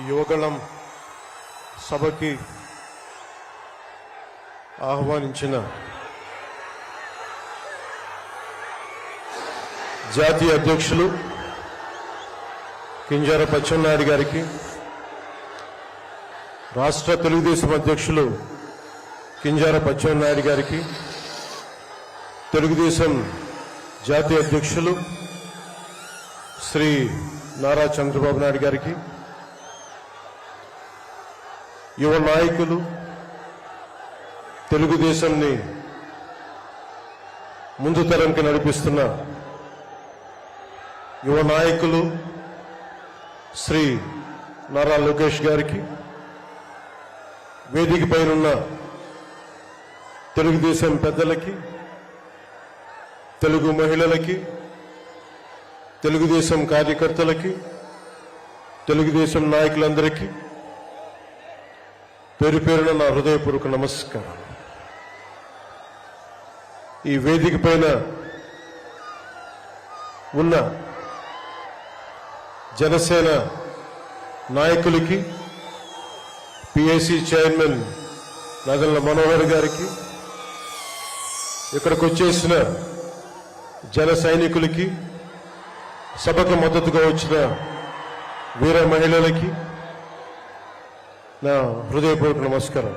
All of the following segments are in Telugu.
యువగళం సభకి ఆహ్వానించిన జాతీయ అధ్యక్షులు కింజరాపు అచ్చెన్నాయుడు గారికి, రాష్ట్ర తెలుగుదేశం అధ్యక్షులు కింజరాపు అచ్చెన్నాయుడు గారికి, తెలుగుదేశం జాతీయ అధ్యక్షులు శ్రీ నారా చంద్రబాబు నాయుడు గారికి, యువ నాయకులు, తెలుగుదేశాన్ని ముందు తరంకి నడిపిస్తున్న యువ నాయకులు శ్రీ నారా లోకేష్ గారికి, వేదిక పైనున్న తెలుగుదేశం పెద్దలకి, తెలుగు మహిళలకి, తెలుగుదేశం కార్యకర్తలకి, తెలుగుదేశం నాయకులందరికీ పేరు పేరున నా హృదయపూర్వక నమస్కారం. ఈ వేదిక పైన ఉన్న జనసేన నాయకులకి, పిఏసి చైర్మన్ నాదెళ్ల మనోహర్ గారికి, ఇక్కడికి వచ్చేసిన జన సైనికులకి, సభకు మద్దతుగా వచ్చిన వీర మహిళలకి నా హృదయపూర్వక నమస్కారం.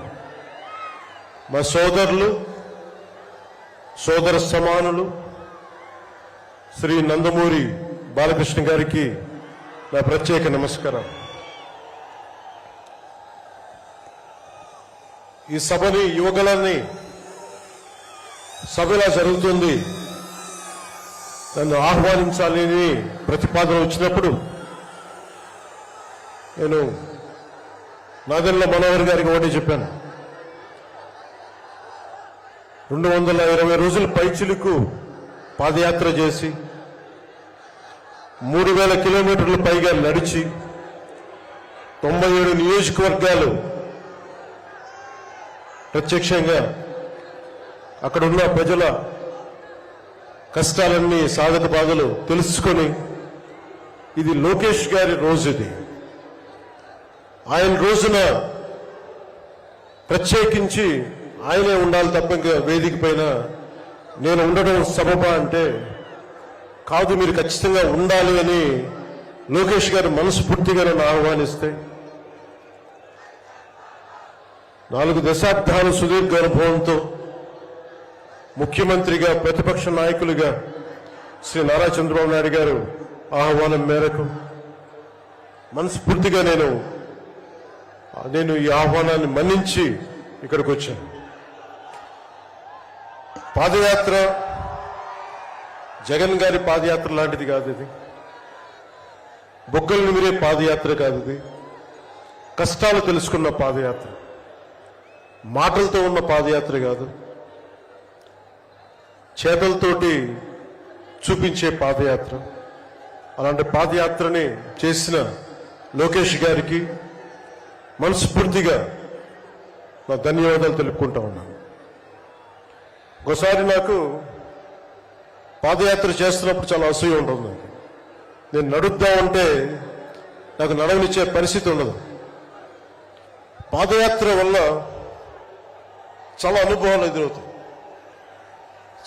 మా సోదరులు, సోదర సమానులు శ్రీ నందమూరి బాలకృష్ణ గారికి నా ప్రత్యేక నమస్కారం. ఈ సభని, యువగళాన్ని సభ ఇలా జరుగుతుంది, నన్ను ఆహ్వానించాలని ప్రతిపాదన వచ్చినప్పుడు నేను నాదెళ్ల మనోహర్ గారికి ఒకటి చెప్పాను. 220 రోజుల పైచిలుకు పాదయాత్ర చేసి 3000 కిలోమీటర్ల పైగా నడిచి 97 నియోజకవర్గాలు ప్రత్యక్షంగా అక్కడున్న ప్రజల కష్టాలన్నీ, సాధక బాధలు తెలుసుకొని, ఇది లోకేష్ గారి రోజు, ఇది ఆయన రోజున ప్రత్యేకించి ఆయనే ఉండాలి తప్ప ఇంకా వేదిక పైన నేను ఉండడం సబబా అంటే కాదు, మీరు ఖచ్చితంగా ఉండాలి అని లోకేష్ గారు మనస్ఫూర్తిగా నన్ను ఆహ్వానిస్తే 4 దశాబ్దాల సుదీర్ఘ అనుభవంతో ముఖ్యమంత్రిగా, ప్రతిపక్ష నాయకులుగా శ్రీ నారా చంద్రబాబు నాయుడు గారు ఆహ్వానం మేరకు మనస్ఫూర్తిగా నేను ఈ ఆహ్వానాన్ని మన్నించి ఇక్కడికి వచ్చాను. పాదయాత్ర జగన్ గారి పాదయాత్ర లాంటిది కాదు, ఇది బొగ్గలు మీరే పాదయాత్ర కాదు, ఇది కష్టాలు తెలుసుకున్న పాదయాత్ర, మాటలతో ఉన్న పాదయాత్ర కాదు, చేతలతోటి చూపించే పాదయాత్ర. అలాంటి పాదయాత్రని చేసిన లోకేష్ గారికి మనస్ఫూర్తిగా నా ధన్యవాదాలు తెలుపుకుంటా ఉన్నాను. ఒకసారి నాకు పాదయాత్ర చేస్తున్నప్పుడు చాలా అసూయ ఉంటుంది. నేను నడుద్దామంటే నాకు నడవనిచ్చే పరిస్థితి ఉండదు. పాదయాత్ర వల్ల చాలా అనుభవాలు ఎదురవుతాయి,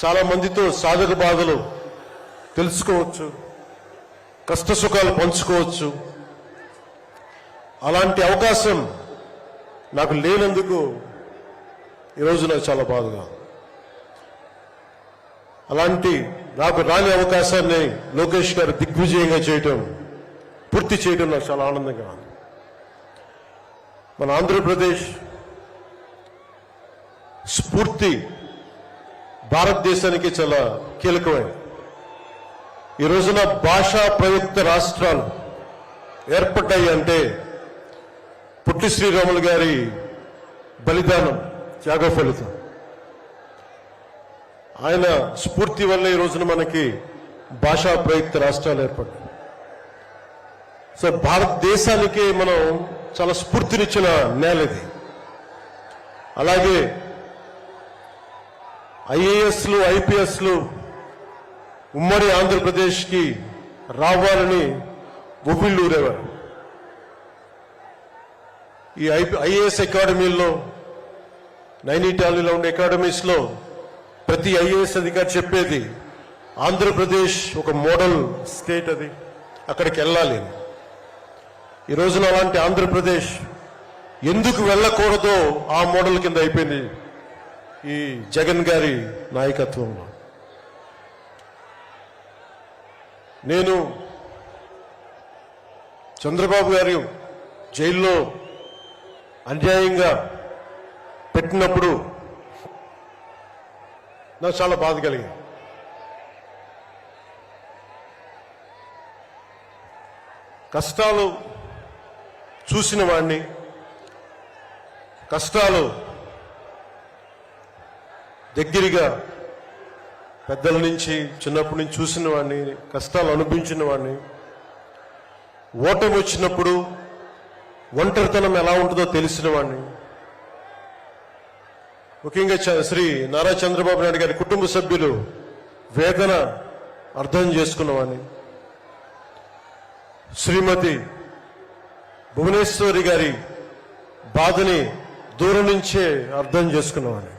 చాలా మందితో సాధక బాధలు తెలుసుకోవచ్చు, కష్ట సుఖాలు పంచుకోవచ్చు. అలాంటి అవకాశం నాకు లేనందుకు ఈరోజు నాకు చాలా బాధగా. అలాంటి నాకు రాని అవకాశాన్ని లోకేష్ గారు దిగ్విజయంగా చేయటం, పూర్తి చేయడం నాకు చాలా ఆనందంగా ఉంది. మన ఆంధ్రప్రదేశ్ స్ఫూర్తి భారతదేశానికి చాలా కీలకమైనది. ఈ రోజున భాషా ప్రయుక్త రాష్ట్రాలు ఏర్పడ్డాయి అంటే పుట్టి శ్రీరాములు గారి బలిదానం, త్యాగ ఫలితం. ఆయన స్ఫూర్తి వల్ల ఈ రోజున మనకి భాషా ప్రయుక్త రాష్ట్రాలు ఏర్పడ్డాయి. సో భారతదేశానికి మనం చాలా స్ఫూర్తినిచ్చిన నేల ఇది. అలాగే ఐఏఎస్లు, ఐపీఎస్లు ఉమ్మడి ఆంధ్రప్రదేశ్కి రావాలని ఉవ్విళ్ళూరేవారు. ఈ ఐఏఎస్ అకాడమీల్లో, నైనిటాల్లో ఉండే అకాడమీస్లో ప్రతి ఐఏఎస్ అధికారి చెప్పేది ఆంధ్రప్రదేశ్ ఒక మోడల్ స్టేట్, అది అక్కడికి వెళ్ళాలి. ఈ రోజున అలాంటి ఆంధ్రప్రదేశ్ ఎందుకు వెళ్ళకూడదో ఆ మోడల్ కింద అయిపోయింది ఈ జగన్ గారి నాయకత్వంలో. నేను చంద్రబాబు గారు జైల్లో అన్యాయంగా పెట్టినప్పుడు నాకు చాలా బాధ కలిగింది. కష్టాలు చూసిన వాడిని, కష్టాలు దగ్గరగా పెద్దల నుంచి చిన్నప్పటి నుంచి చూసిన వాడిని, కష్టాలు అనుభవించిన వాడిని, ఓటమి వచ్చినప్పుడు ఒంటరితనం ఎలా ఉంటుందో తెలిసిన వాడిని, ముఖ్యంగా శ్రీ నారా చంద్రబాబు నాయుడు గారి కుటుంబ సభ్యులు వేదన అర్థం చేసుకున్నవాడిని, శ్రీమతి భువనేశ్వరి గారి బాధని దూరం నుంచే అర్థం చేసుకున్నవాడిని.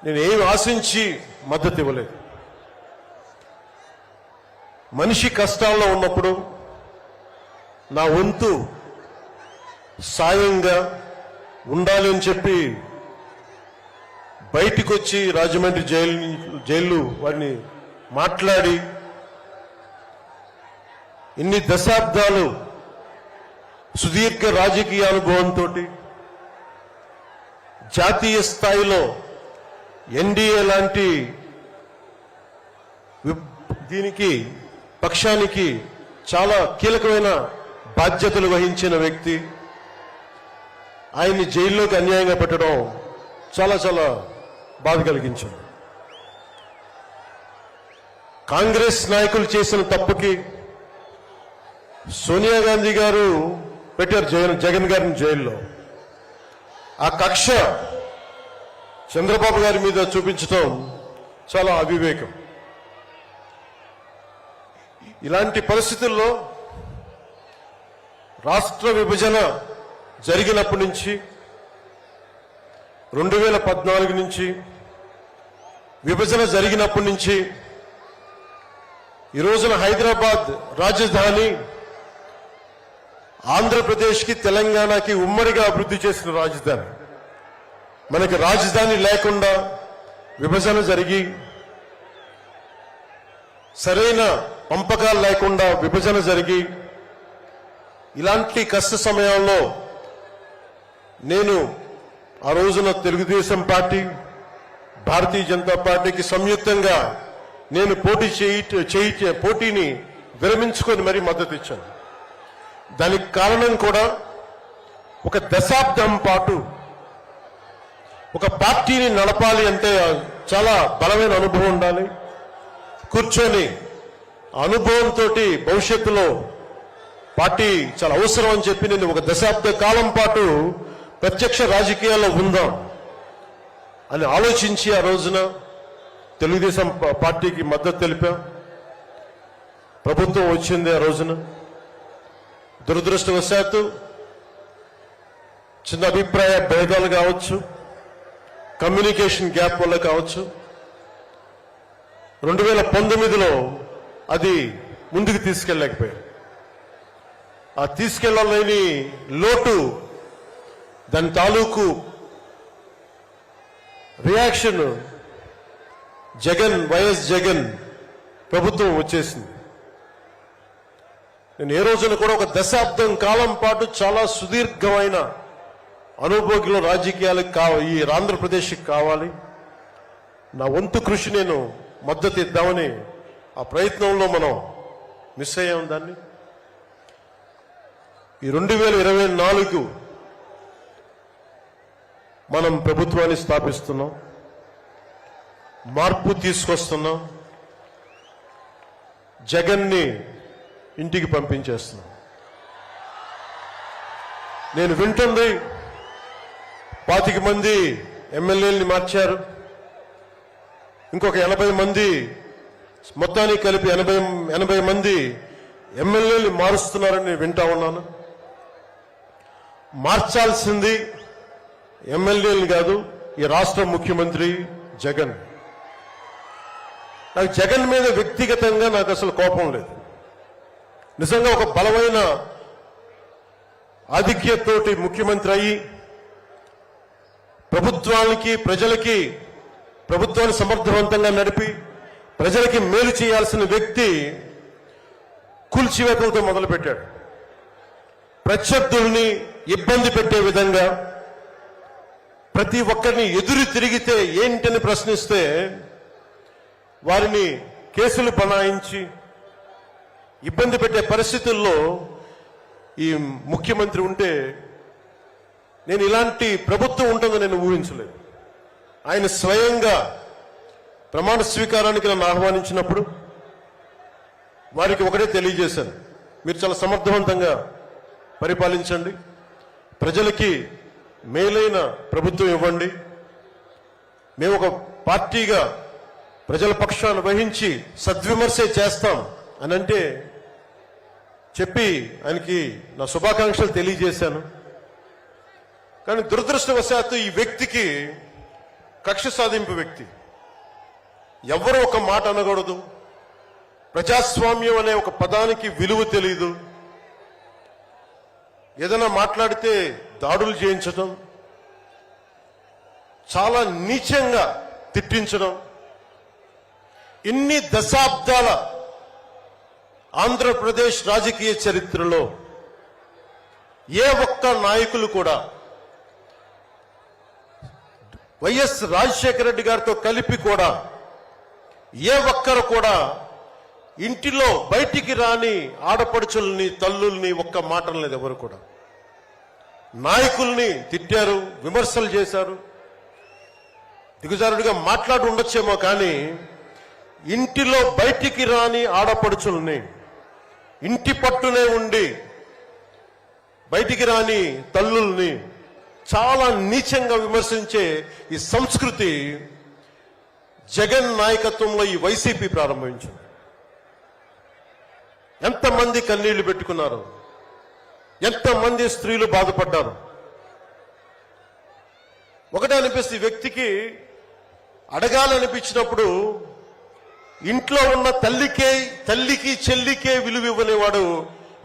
నేను ఏమి ఆశించి మద్దతు ఇవ్వలేదు. మనిషి కష్టాల్లో ఉన్నప్పుడు నా వంతు సాయంగా ఉండాలి అని చెప్పి బయటికి వచ్చి రాజమండ్రి జైలు వారిని మాట్లాడి ఇన్ని దశాబ్దాలు సుదీర్ఘ రాజకీయ అనుభవంతో జాతీయ స్థాయిలో ఎన్డీఏ లాంటి దీనికి పక్షానికి చాలా కీలకమైన బాధ్యతలు వహించిన వ్యక్తి, ఆయన్ని జైల్లోకి అన్యాయంగా పెట్టడం చాలా చాలా బాధ కలిగించింది. కాంగ్రెస్ నాయకులు చేసిన తప్పుకి సోనియా గాంధీ గారు పెట్టారు జగన్ గారిని జైల్లో. ఆ కక్ష చంద్రబాబు గారి మీద చూపించడం చాలా అవివేకం. ఇలాంటి పరిస్థితుల్లో రాష్ట్ర విభజన జరిగినప్పటి నుంచి 2014 నుంచి విభజన జరిగినప్పటి నుంచి ఈ రోజున హైదరాబాద్ రాజధాని ఆంధ్రప్రదేశ్కి తెలంగాణకి ఉమ్మడిగా అభివృద్ధి చేసిన రాజధాని. మనకి రాజధాని లేకుండా విభజన జరిగి సరైన పంపకాలు లేకుండా విభజన జరిగి ఇలాంటి కష్ట సమయాల్లో నేను ఆ రోజున తెలుగుదేశం పార్టీ, భారతీయ జనతా పార్టీకి సంయుక్తంగా నేను పోటీని విరమించుకొని మరీ మద్దతు ఇచ్చాను. దానికి కారణం కూడా ఒక దశాబ్దం పాటు ఒక పార్టీని నడపాలి అంటే చాలా బలమైన అనుభవం ఉండాలి. కూర్చొని అనుభవంతో భవిష్యత్తులో పార్టీ చాలా అవసరం అని చెప్పి నేను ఒక దశాబ్ద కాలం పాటు ప్రత్యక్ష రాజకీయాల్లో ఉందాం అని ఆలోచించి ఆ రోజున తెలుగుదేశం పార్టీకి మద్దతు తెలిపాం. ప్రభుత్వం వచ్చింది ఆ రోజున. దురదృష్టవశాత్తు చిన్న అభిప్రాయ భేదాలు కావచ్చు, కమ్యూనికేషన్ గ్యాప్ వల్ల కావచ్చు 2019లో అది ముందుకు తీసుకెళ్ళలేకపోయాం. ఆ తీసుకెళ్లలేని లోటు, దాని తాలూకు రియాక్షన్ వైఎస్ జగన్ ప్రభుత్వం వచ్చేసింది. నేను ఏ రోజున కూడా ఒక దశాబ్దం కాలం పాటు చాలా సుదీర్ఘమైన అనుభోగిలో రాజకీయాలకు ఈ ఆంధ్రప్రదేశ్కి కావాలి. నా వంతు కృషి నేను మద్దతు ఇద్దామని ఆ ప్రయత్నంలో మనం మిస్ అయ్యాం. దాన్ని ఈ 2024 మనం ప్రభుత్వాన్ని స్థాపిస్తున్నాం, మార్పు తీసుకొస్తున్నాం, జగన్ని ఇంటికి పంపించేస్తున్నాం. నేను వింటుంది 25 మంది ఎమ్మెల్యేలని మార్చారు, ఇంకొక 80 మంది మొత్తానికి కలిపి 80 మంది ఎమ్మెల్యేలు మారుస్తున్నారని నేను వింటా ఉన్నాను. మార్చాల్సింది ఎమ్మెల్యేలు కాదు, ఈ రాష్ట్ర ముఖ్యమంత్రి జగన్. నాకు జగన్ మీద వ్యక్తిగతంగా నాకు అసలు కోపం లేదు. నిజంగా ఒక బలమైన ఆధిక్యతతోటి ముఖ్యమంత్రి అయ్యి ప్రభుత్వాన్ని సమర్థవంతంగా నడిపి ప్రజలకి మేలు చేయాల్సిన వ్యక్తి కూల్చివేతలతో మొదలుపెట్టాడు. ప్రత్యర్థుల్ని ఇబ్బంది పెట్టే విధంగా ప్రతి ఒక్కరిని ఎదురు తిరిగితే ఏంటని ప్రశ్నిస్తే వారిని కేసులు బనాయించి ఇబ్బంది పెట్టే పరిస్థితుల్లో ఈ ముఖ్యమంత్రి ఉంటే నేను ఇలాంటి ప్రభుత్వం ఉంటుందని నేను ఊహించలేదు. ఆయన స్వయంగా ప్రమాణ స్వీకారానికి నన్ను ఆహ్వానించినప్పుడు వారికి ఒకటే తెలియజేశాను, మీరు చాలా సమర్థవంతంగా పరిపాలించండి, ప్రజలకి మేలైన ప్రభుత్వం ఇవ్వండి, మేము ఒక పార్టీగా ప్రజల పక్షాన్ని వహించి సద్విమర్శే చేస్తాం అని అంటే చెప్పి ఆయనకి నా శుభాకాంక్షలు తెలియజేశాను. కానీ దురదృష్టవశాత్తు ఈ వ్యక్తికి కక్ష సాధింపు వ్యక్తి, ఎవరు ఒక మాట అనకూడదు, ప్రజాస్వామ్యం అనే ఒక పదానికి విలువ తెలియదు, ఏదైనా మాట్లాడితే దాడులు చేయించడం, చాలా నీచంగా తిట్టించడం, ఇన్ని దశాబ్దాల ఆంధ్రప్రదేశ్ రాజకీయ చరిత్రలో ఏ ఒక్క నాయకులు కూడా వైఎస్ రాజశేఖర రెడ్డి గారితో కలిపి కూడా ఏ ఒక్కరు కూడా ఇంటిలో బయటికి రాని ఆడపడుచుల్ని తల్లుల్ని ఒక్క మాట లేదు. ఎవరు కూడా నాయకుల్ని తిట్టారు, విమర్శలు చేశారు, దిగజారుడిగా మాట్లాడి ఉండొచ్చేమో, కానీ ఇంటిలో బయటికి రాని ఆడపడుచుల్ని ఇంటి పట్టునే ఉండి బయటికి రాని తల్లుల్ని చాలా నీచంగా విమర్శించే ఈ సంస్కృతి జగన్ నాయకత్వంలో ఈ వైసీపీ ప్రారంభించింది. ఎంతమంది కన్నీళ్లు పెట్టుకున్నారు, ఎంతమంది స్త్రీలు బాధపడ్డారు. ఒకటే అనిపిస్తుంది, వ్యక్తికి అడగాలనిపించినప్పుడు ఇంట్లో ఉన్న తల్లికి చెల్లికే విలువ ఇవ్వనేవాడు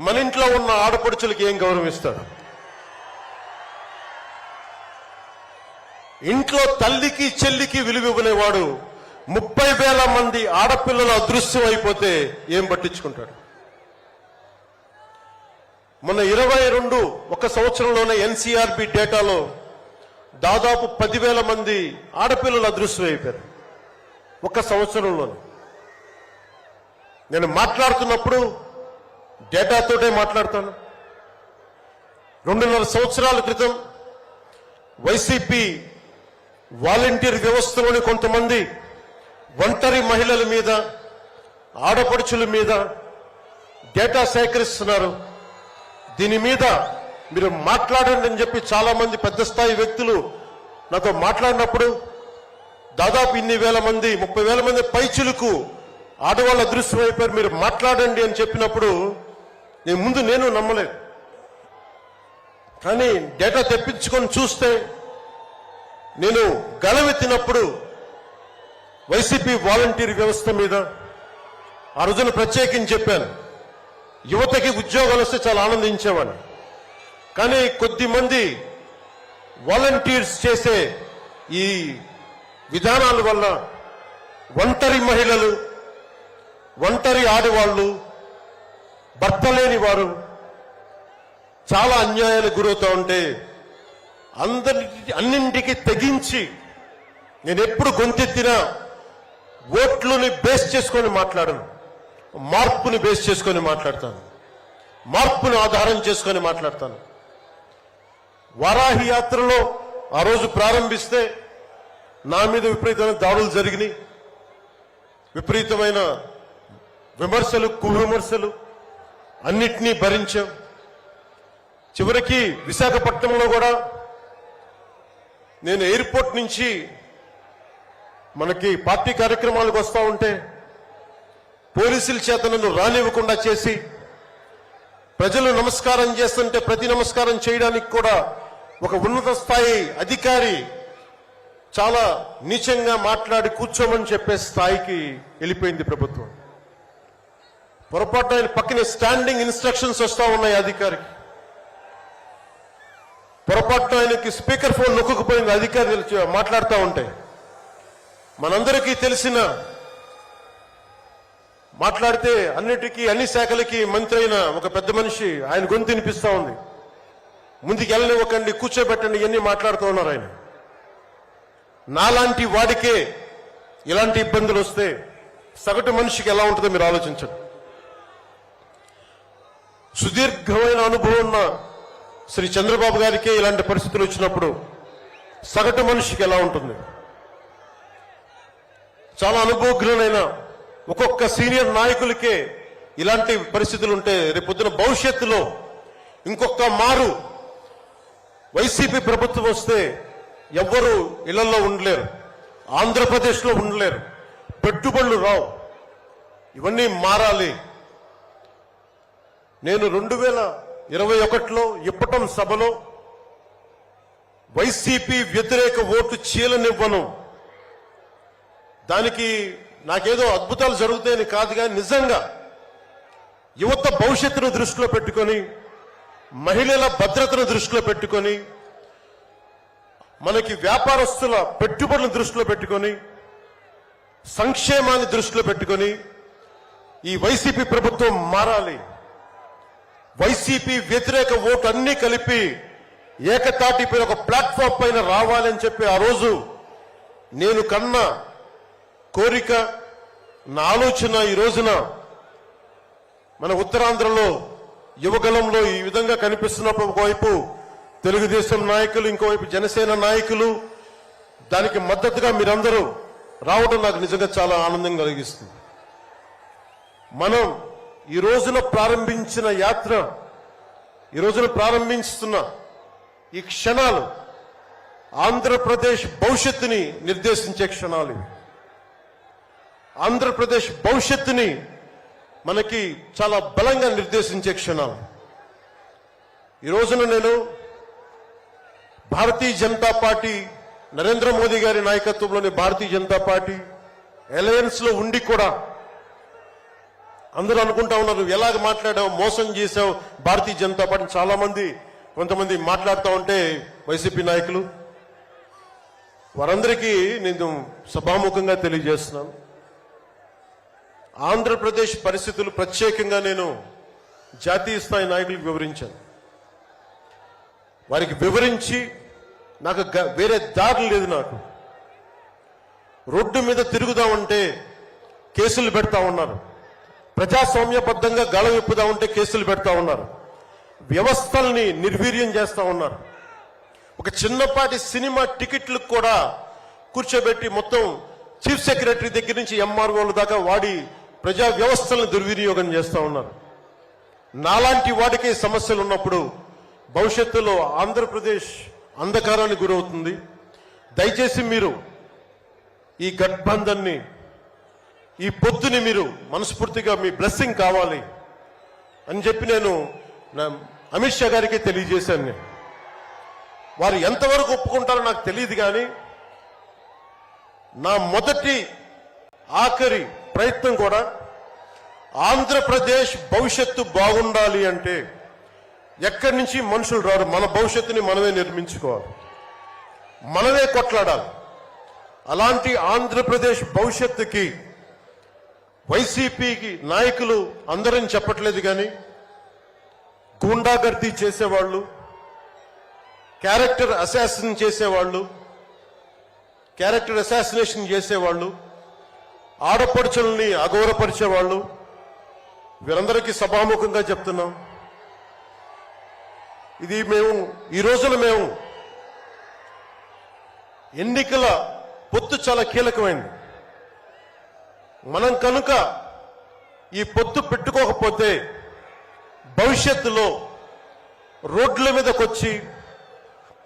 మన ఇంట్లో ఉన్న ఆడపడుచులకి ఏం గౌరవిస్తాడు? ఇంట్లో తల్లికి చెల్లికి విలువ ఇవ్వనేవాడు 30,000 మంది ఆడపిల్లలు అదృశ్యం అయిపోతే ఏం పట్టించుకుంటాడు? మొన్న 22 ఒక సంవత్సరంలోనే ఎన్సీఆర్బీ డేటాలో దాదాపు 10,000 మంది ఆడపిల్లలు అదృశ్యం అయిపోయారు ఒక సంవత్సరంలోనే. నేను మాట్లాడుతున్నప్పుడు డేటాతోటే మాట్లాడతాను. 2.5 సంవత్సరాల క్రితం వైసీపీ వాలంటీర్ వ్యవస్థలోని కొంతమంది ఒంటరి మహిళల మీద, ఆడపడుచుల మీద డేటా సేకరిస్తున్నారు. దీని మీద మీరు మాట్లాడండి అని చెప్పి చాలా మంది పెద్ద స్థాయి వ్యక్తులు నాతో మాట్లాడినప్పుడు దాదాపు ఇన్ని వేల మంది, 30,000 మంది పైచులకు ఆడవాళ్ళు అదృశ్యమైపోయారు, మీరు మాట్లాడండి అని చెప్పినప్పుడు నేను నమ్మలేదు. కానీ డేటా తెప్పించుకొని చూస్తే నేను గలవెత్తినప్పుడు వైసీపీ వాలంటీర్ వ్యవస్థ మీద ఆ రోజున ప్రత్యేకించి చెప్పాను, యువతకి ఉద్యోగాలు వస్తే చాలా ఆనందించేవాడిని. కానీ కొద్దిమంది వాలంటీర్స్ చేసే ఈ విధానాల వల్ల ఒంటరి మహిళలు, ఒంటరి ఆడవాళ్లు, భర్త లేని వారు చాలా అన్యాయాలకు గురవుతూ ఉంటే అన్నింటికి తెగించి నేను ఎప్పుడు గొంతెత్తినా ఓట్లని బేస్ చేసుకొని మాట్లాడను, మార్పుని బేస్ చేసుకొని మాట్లాడతాను, మార్పుని ఆధారం చేసుకొని మాట్లాడతాను. వారాహి యాత్రలో ఆ రోజు ప్రారంభిస్తే నా మీద విపరీతమైన దాడులు జరిగినాయి, విపరీతమైన విమర్శలు, కువిమర్శలు అన్నిటినీ భరించాం. చివరికి విశాఖపట్నంలో కూడా నేను ఎయిర్పోర్ట్ నుంచి మనకి పార్టీ కార్యక్రమాలకు వస్తూ ఉంటే పోలీసుల చేత నన్ను రానివ్వకుండా చేసి, ప్రజలు నమస్కారం చేస్తుంటే ప్రతి నమస్కారం చేయడానికి కూడా ఒక ఉన్నత స్థాయి అధికారి చాలా నీచంగా మాట్లాడి కూర్చోమని చెప్పే స్థాయికి వెళ్ళిపోయింది ప్రభుత్వం. పొరపాటు ఆయన పక్కనే స్టాండింగ్ ఇన్స్ట్రక్షన్స్ వస్తా ఉన్నాయి అధికారికి. పొరపాటు ఆయనకి స్పీకర్ ఫోన్ నొక్కుకుపోయింది అధికారి మాట్లాడుతూ ఉంటాయి. మనందరికీ తెలిసిన మాట్లాడితే అన్నిటికీ అన్ని శాఖలకి మంత్రి అయిన ఒక పెద్ద మనిషి ఆయన గొంతు వినిపిస్తా ఉంది. ముందుకు వెళ్ళనివ్వకండి, కూర్చోబెట్టండి, ఇవన్నీ మాట్లాడుతూ ఉన్నారు ఆయన. నాలాంటి వాడికే ఇలాంటి ఇబ్బందులు వస్తే సగటు మనిషికి ఎలా ఉంటుందో మీరు ఆలోచించండి. సుదీర్ఘమైన అనుభవం ఉన్న శ్రీ చంద్రబాబు గారికే ఇలాంటి పరిస్థితులు వచ్చినప్పుడు సగటు మనిషికి ఎలా ఉంటుంది? చాలా అనుభవజ్ఞులైన ఒక్కొక్క సీనియర్ నాయకులకే ఇలాంటి పరిస్థితులు ఉంటే రేపొద్దున భవిష్యత్తులో ఇంకొక మారు వైసీపీ ప్రభుత్వం వస్తే ఎవ్వరూ ఇళ్లలో ఉండలేరు, ఆంధ్రప్రదేశ్లో ఉండలేరు, పెట్టుబడులు రావు. ఇవన్నీ మారాలి. నేను 2021లో ఇప్పటం సభలో వైసీపీ వ్యతిరేక ఓటు చీలనివ్వను. దానికి నాకేదో అద్భుతాలు జరుగుతాయని కాదు, కానీ నిజంగా యువత భవిష్యత్తును దృష్టిలో పెట్టుకొని, మహిళల భద్రతను దృష్టిలో పెట్టుకొని, మనకి వ్యాపారస్తుల పెట్టుబడులను దృష్టిలో పెట్టుకొని, సంక్షేమాన్ని దృష్టిలో పెట్టుకొని ఈ వైసీపీ ప్రభుత్వం మారాలి. వైసీపీ వ్యతిరేక ఓటు అన్ని కలిపి ఏకతాటిపై ఒక ప్లాట్ఫామ్ పైన రావాలని చెప్పి ఆ రోజు నేను కన్నా కోరిక, నా ఆలోచన ఈ రోజున మన ఉత్తరాంధ్రలో యువగలంలో ఈ విధంగా కనిపిస్తున్నప్పుడు ఒకవైపు తెలుగుదేశం నాయకులు, ఇంకోవైపు జనసేన నాయకులు, దానికి మద్దతుగా మీరందరూ రావడం నాకు నిజంగా చాలా ఆనందం కలిగిస్తుంది. మనం ఈ రోజున ప్రారంభించిన యాత్ర, ఈ రోజున ప్రారంభిస్తున్న ఈ క్షణాలు ఆంధ్రప్రదేశ్ భవిష్యత్తుని నిర్దేశించే క్షణాలు ఇవి. ఆంధ్రప్రదేశ్ భవిష్యత్తుని మనకి చాలా బలంగా నిర్దేశించే క్షణాలు. ఈ రోజున నేను భారతీయ జనతా పార్టీ, నరేంద్ర మోదీ గారి నాయకత్వంలోని భారతీయ జనతా పార్టీ అలయన్స్ లో ఉండి కూడా అందరూ అనుకుంటా ఉన్నారు, ఎలాగ మాట్లాడావు, మోసం చేశావు భారతీయ జనతా పార్టీ. చాలా మంది కొంతమంది మాట్లాడుతూ ఉంటే వైసీపీ నాయకులు, వారందరికీ నేను సభాముఖంగా తెలియజేస్తున్నాను, ఆంధ్రప్రదేశ్ పరిస్థితులు ప్రత్యేకంగా నేను జాతీయ స్థాయి నాయకులకు వివరించాను. వారికి వివరించి నాకు వేరే దారి లేదు. నాకు రోడ్డు మీద తిరుగుదామంటే కేసులు పెడతా ఉన్నారు, ప్రజాస్వామ్యబద్ధంగా గళం విప్పుదా ఉంటే కేసులు పెడతా ఉన్నారు, వ్యవస్థల్ని నిర్వీర్యం చేస్తా ఉన్నారు. ఒక చిన్నపాటి సినిమా టికెట్లకు కూడా కూర్చోబెట్టి మొత్తం చీఫ్ సెక్రటరీ దగ్గర నుంచి ఎంఆర్ఓల దాకా వాడి ప్రజా వ్యవస్థలను దుర్వినియోగం చేస్తా ఉన్నారు. నాలాంటి వాడికి సమస్యలు ఉన్నప్పుడు భవిష్యత్తులో ఆంధ్రప్రదేశ్ అంధకారానికి గురవుతుంది. దయచేసి మీరు ఈ గఠబంధన్ని, ఈ పొత్తుని మీరు మనస్ఫూర్తిగా మీ బ్లెస్సింగ్ కావాలి అని చెప్పి నేను అమిత్ షా గారికి తెలియజేశాను. నేను వారు ఎంతవరకు ఒప్పుకుంటారో నాకు తెలియదు, కానీ నా మొదటి ఆఖరి ప్రయత్నం కూడా ఆంధ్రప్రదేశ్ భవిష్యత్తు బాగుండాలి అంటే ఎక్కడి నుంచి మనుషులు రారు, మన భవిష్యత్తుని మనమే నిర్మించుకోవాలి, మనమే కొట్లాడాలి. అలాంటి ఆంధ్రప్రదేశ్ భవిష్యత్తుకి వైసీపీకి నాయకులు అందరని చెప్పట్లేదు, కానీ గూండాగర్దీ చేసేవాళ్ళు, క్యారెక్టర్ అసాసినేషన్ చేసేవాళ్ళు, ఆడపడుచుల్ని అగౌరవపరిచేవాళ్ళు, వీరందరికీ సభాముఖంగా చెప్తున్నాం, ఇది ఈ రోజున మేము ఎన్నికల పొత్తు చాలా కీలకమైంది. మనం కనుక ఈ పొత్తు పెట్టుకోకపోతే భవిష్యత్తులో రోడ్ల మీదకొచ్చి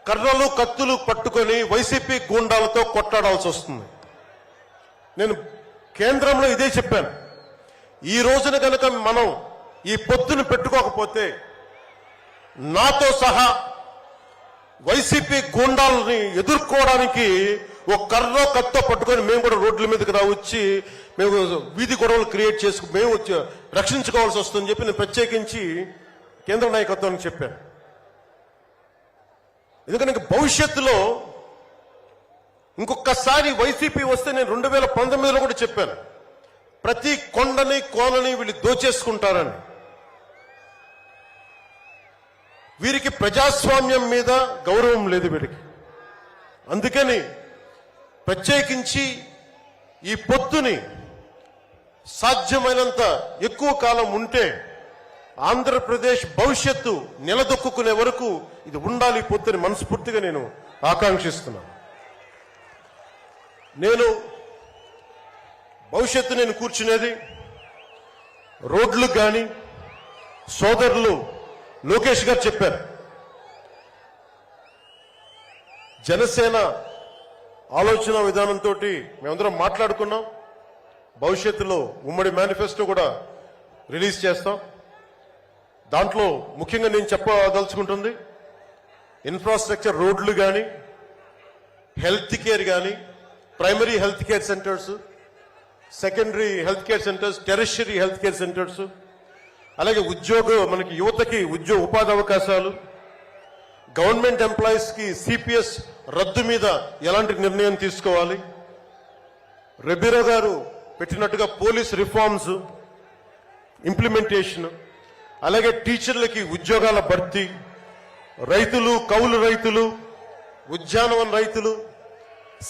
కర్రలు కత్తులు పట్టుకొని వైసీపీ గూండాలతో కొట్టాడాల్సి వస్తుంది. నేను కేంద్రంలో ఇదే చెప్పాను, ఈ రోజున కనుక మనం ఈ పొత్తును పెట్టుకోకపోతే నాతో సహా వైసీపీ గూండాలని ఎదుర్కోవడానికి ఒక కర్రో కత్తో పట్టుకొని మేము కూడా రోడ్ల మీదకి వచ్చి మేము వీధి గొడవలు క్రియేట్ చేసుకు మేము వచ్చి రక్షించుకోవాల్సి వస్తుందని చెప్పి నేను ప్రత్యేకించి కేంద్ర నాయకత్వానికి చెప్పాను. ఎందుకంటే భవిష్యత్తులో ఇంకొకసారి వైసీపీ వస్తే నేను 2019లో కూడా చెప్పాను, ప్రతి కొండని కోనని వీళ్ళు దోచేసుకుంటారని. వీరికి ప్రజాస్వామ్యం మీద గౌరవం లేదు వీరికి. అందుకని ప్రత్యేకించి ఈ పొత్తుని సాధ్యమైనంత ఎక్కువ కాలం ఉంటే ఆంధ్రప్రదేశ్ భవిష్యత్తు నిలదొక్కునే వరకు ఇది ఉండాలి పొత్తుని మనస్ఫూర్తిగా నేను ఆకాంక్షిస్తున్నాను. నేను భవిష్యత్తు నేను కూర్చునేది రోడ్లు కానీ సోదరులు లోకేష్ గారు చెప్పారు, జనసేన ఆలోచన విధానంతో మేమందరం మాట్లాడుకున్నాం. భవిష్యత్తులో ఉమ్మడి మేనిఫెస్టో కూడా రిలీజ్ చేస్తాం. దాంట్లో ముఖ్యంగా నేను చెప్పదలుచుకుంటుంది ఇన్ఫ్రాస్ట్రక్చర్, రోడ్లు కానీ, హెల్త్ కేర్ కానీ, primary health care centres, secondary health care centres, tertiary health care centres, అలాగే మనకి యువతకి ఉపాధి అవకాశాలు, గవర్నమెంట్ ఎంప్లాయీస్ కి సిపిఎస్ రద్దు మీద ఎలాంటి నిర్ణయం తీసుకోవాలి, రెబీరో గారు పెట్టినట్టుగా పోలీస్ రిఫార్మ్స్ ఇంప్లిమెంటేషన్, అలాగే టీచర్లకి ఉద్యోగాల భర్తీ, రైతులు, కౌలు రైతులు, ఉద్యానవన రైతులు,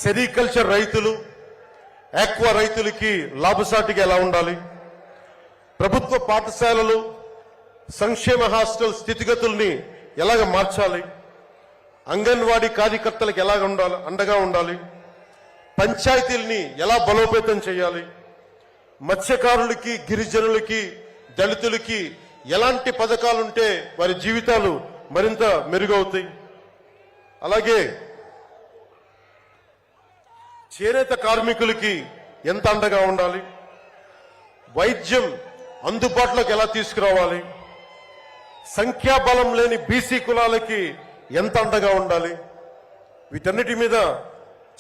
సెరికల్చర్ రైతులు, ఆక్వా రైతులకి లాభసాటిగా ఎలా ఉండాలి, ప్రభుత్వ పాఠశాలలు, సంక్షేమ హాస్టల్ స్థితిగతుల్ని ఎలాగ మార్చాలి, అంగన్వాడీ కార్యకర్తలకు ఎలాగ ఉండాలి, అండగా ఉండాలి, పంచాయతీల్ని ఎలా బలోపేతం చేయాలి, మత్స్యకారులకి, గిరిజనులకి, దళితులకి ఎలాంటి పథకాలుంటే వారి జీవితాలు మరింత మెరుగవుతాయి, అలాగే చేనేత కార్మికులకి ఎంత అండగా ఉండాలి, వైద్యం అందుబాటులోకి ఎలా తీసుకురావాలి, సంఖ్యాబలం లేని బీసీ కులాలకి ఎంత అండగా ఉండాలి, వీటన్నిటి మీద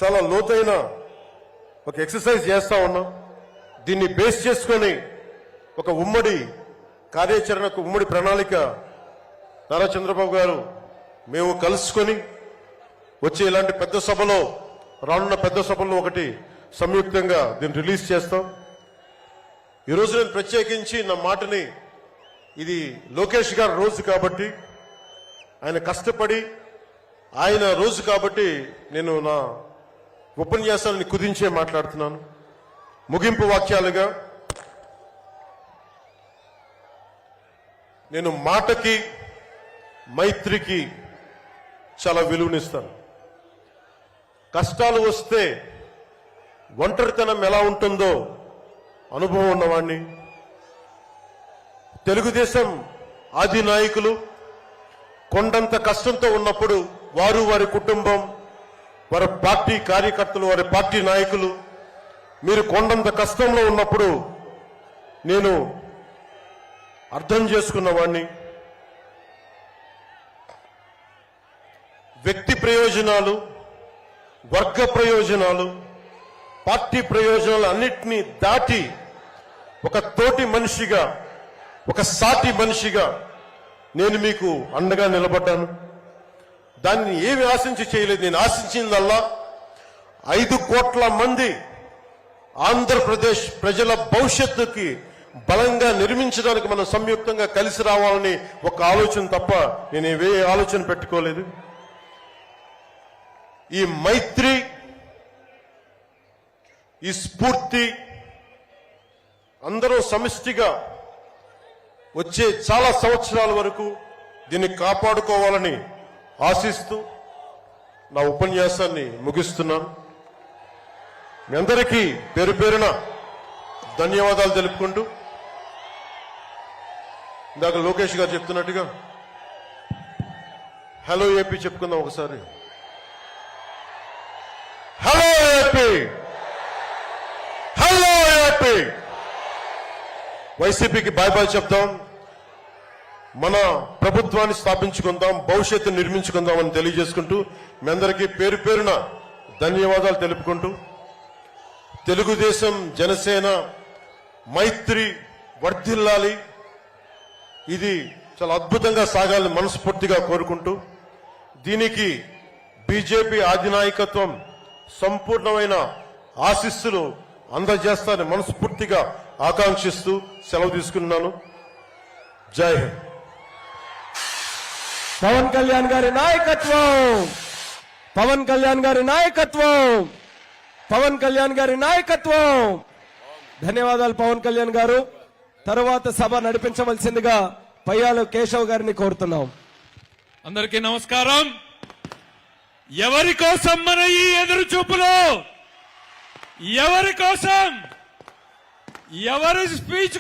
చాలా లోతైన ఒక ఎక్సర్సైజ్ చేస్తా ఉన్నాం. దీన్ని బేస్ చేసుకొని ఒక ఉమ్మడి కార్యాచరణకు, ఉమ్మడి ప్రణాళిక నారా చంద్రబాబు గారు మేము కలుసుకొని వచ్చే ఇలాంటి పెద్ద సభలో, రానున్న పెద్ద సభలో ఒకటి సంయుక్తంగా దీన్ని రిలీజ్ చేస్తాం. ఈరోజు నేను ప్రత్యేకించి నా మాటని, ఇది లోకేష్ గారి రోజు కాబట్టి, ఆయన కష్టపడి ఆయన రోజు కాబట్టి నేను నా ఉపన్యాసాన్ని కుదించే మాట్లాడుతున్నాను. ముగింపు వాక్యాలుగా నేను మాటకి, మైత్రికి చాలా విలువనిస్తాను. కష్టాలు వస్తే ఒంటరితనం ఎలా ఉంటుందో అనుభవం ఉన్నవాణ్ణి. తెలుగుదేశం ఆది నాయకులు కొండంత కష్టంతో ఉన్నప్పుడు వారు, వారి కుటుంబం, వారి పార్టీ కార్యకర్తలు, వారి పార్టీ నాయకులు మీరు కొండంత కష్టంలో ఉన్నప్పుడు నేను అర్థం చేసుకున్నవాణ్ణి. వ్యక్తి ప్రయోజనాలు, వర్గ ప్రయోజనాలు, పార్టీ ప్రయోజనాలు అన్నిటినీ దాటి ఒక తోటి మనిషిగా, ఒక సాటి మనిషిగా నేను మీకు అండగా నిలబడ్డాను. దాన్ని ఏమి ఆశించి చేయలేదు. నేను ఆశించిందల్లా 5 కోట్ల మంది ఆంధ్రప్రదేశ్ ప్రజల భవిష్యత్తుకి బలంగా నిర్మించడానికి మనం సంయుక్తంగా కలిసి రావాలని ఒక ఆలోచన తప్ప నేను ఏ ఆలోచన పెట్టుకోలేదు. ఈ మైత్రి, ఈ స్ఫూర్తి అందరూ సమిష్టిగా వచ్చే చాలా సంవత్సరాల వరకు దీన్ని కాపాడుకోవాలని ఆశిస్తూ నా ఉపన్యాసాన్ని ముగిస్తున్నాను. మీ అందరికీ పేరు పేరున ధన్యవాదాలు తెలుపుకుంటూ, ఇందాక లోకేష్ గారు చెప్తున్నట్టుగా హలో ఏపీ చెప్పుకుందాం ఒకసారి. Hello AP, hello AP. వైసీపీకి బాయ్ బాయ్ చెప్దాం, మన ప్రభుత్వాన్ని స్థాపించుకుందాం, భవిష్యత్తు నిర్మించుకుందాం అని తెలియజేసుకుంటూ మీ అందరికీ పేరు పేరున ధన్యవాదాలు తెలుపుకుంటూ తెలుగుదేశం జనసేన మైత్రి వర్ధిల్లాలి, ఇది చాలా అద్భుతంగా సాగాలని మనస్ఫూర్తిగా కోరుకుంటూ దీనికి బీజేపీ అధినాయకత్వం సంపూర్ణమైన ఆశీస్సులు అందజేస్తారని మనస్ఫూర్తిగా ఆకాంక్షిస్తూ సెలవు తీసుకున్నాను. జై హింద్. పవన్ కళ్యాణ్ గారి నాయకత్వం, పవన్ కళ్యాణ్ గారి నాయకత్వం, పవన్ కళ్యాణ్ గారి నాయకత్వం. ధన్యవాదాలు పవన్ కళ్యాణ్ గారు. తరువాత సభ నడిపించవలసిందిగా పయ్యాలు కేశవ్ గారిని కోరుతున్నాం. అందరికీ నమస్కారం. ఎవరి కోసం మన ఈ ఎదురు చూపులు? ఎవరి కోసం? ఎవరి స్పీచ్